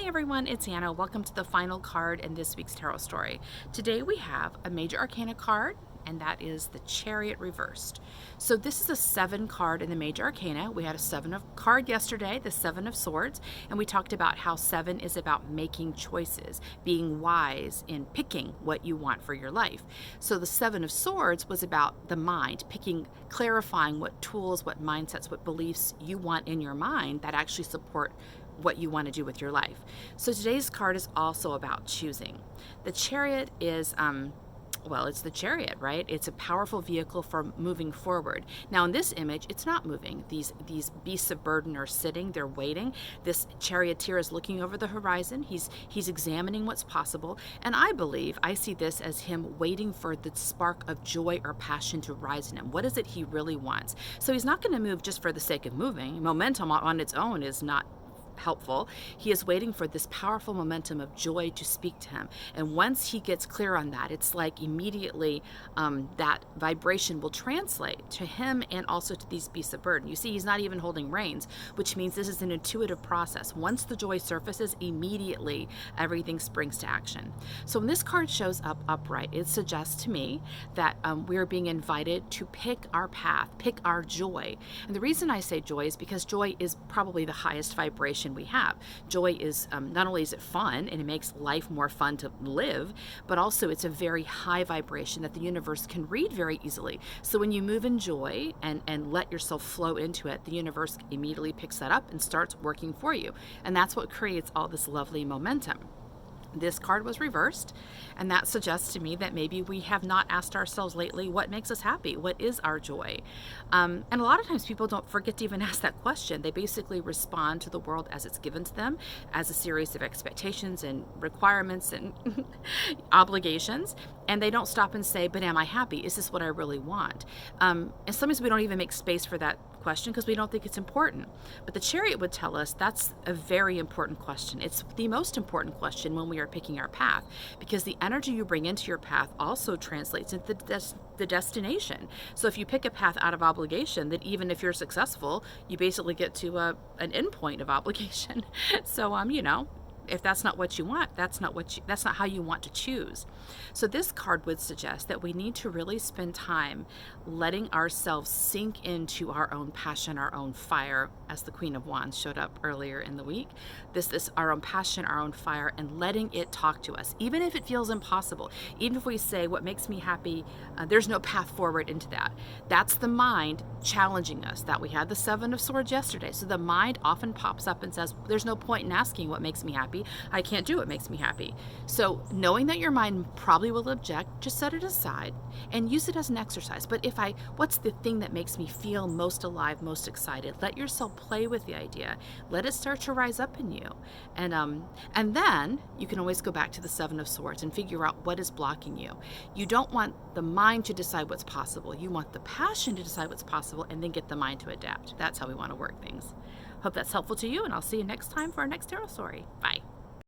everyone, it's Anna. Welcome to the final card in this week's tarot story. Today we have a major arcana card, and that is the Chariot reversed. So this is a 7 card in the major arcana. We had a 7 of card yesterday, the 7 of swords, and we talked about how 7 is about making choices, being wise in picking what you want for your life. So the 7 of swords was about the mind, clarifying what tools, what mindsets, what beliefs you want in your mind that actually support what you want to do with your life. So today's card is also about choosing. The Chariot is it's the Chariot, right? It's a powerful vehicle for moving forward. Now in this image, it's not moving. These beasts of burden are sitting, they're waiting. This charioteer is looking over the horizon. He's examining what's possible. And I see this as him waiting for the spark of joy or passion to rise in him. What is it he really wants? So he's not going to move just for the sake of moving. Momentum on its own is not helpful. He is waiting for this powerful momentum of joy to speak to him. And once he gets clear on that, it's like immediately that vibration will translate to him and also to these beasts of burden. You see, he's not even holding reins, which means this is an intuitive process. Once the joy surfaces, immediately everything springs to action. So when this card shows up upright, it suggests to me that we're being invited to pick our path, pick our joy. And the reason I say joy is because joy is probably the highest vibration we have. Joy is not only is it fun and it makes life more fun to live, but also it's a very high vibration that the universe can read very easily. So when you move in joy and let yourself flow into it, the universe immediately picks that up and starts working for you. And that's what creates all this lovely momentum. This card was reversed, and that suggests to me that maybe we have not asked ourselves lately, what makes us happy? What is our joy? And a lot of times people don't forget to even ask that question. They basically respond to the world as it's given to them, as a series of expectations and requirements and obligations, and they don't stop and say, but am I happy? Is this what I really want? And sometimes we don't even make space for that question because we don't think it's important. But the Chariot would tell us that's a very important question. It's the most important question when we are picking our path, because the energy you bring into your path also translates into the destination. So if you pick a path out of obligation, then even if you're successful, you basically get to an endpoint of obligation. So if that's not what you want, that's not how you want to choose. So this card would suggest that we need to really spend time letting ourselves sink into our own passion, our own fire, as the Queen of Wands showed up earlier in the week. This our own passion, our own fire, and letting it talk to us, even if it feels impossible. Even if we say, what makes me happy, there's no path forward into that. That's the mind challenging us. That we had the 7 of Swords yesterday. So the mind often pops up and says, there's no point in asking what makes me happy. I can't do what makes me happy. So knowing that your mind probably will object, just set it aside and use it as an exercise. But what's the thing that makes me feel most alive, most excited? Let yourself play with the idea. Let it start to rise up in you. And then you can always go back to the 7 of Swords and figure out what is blocking you. You don't want the mind to decide what's possible. You want the passion to decide what's possible and then get the mind to adapt. That's how we want to work things. Hope that's helpful to you, and I'll see you next time for our next tarot story. Bye.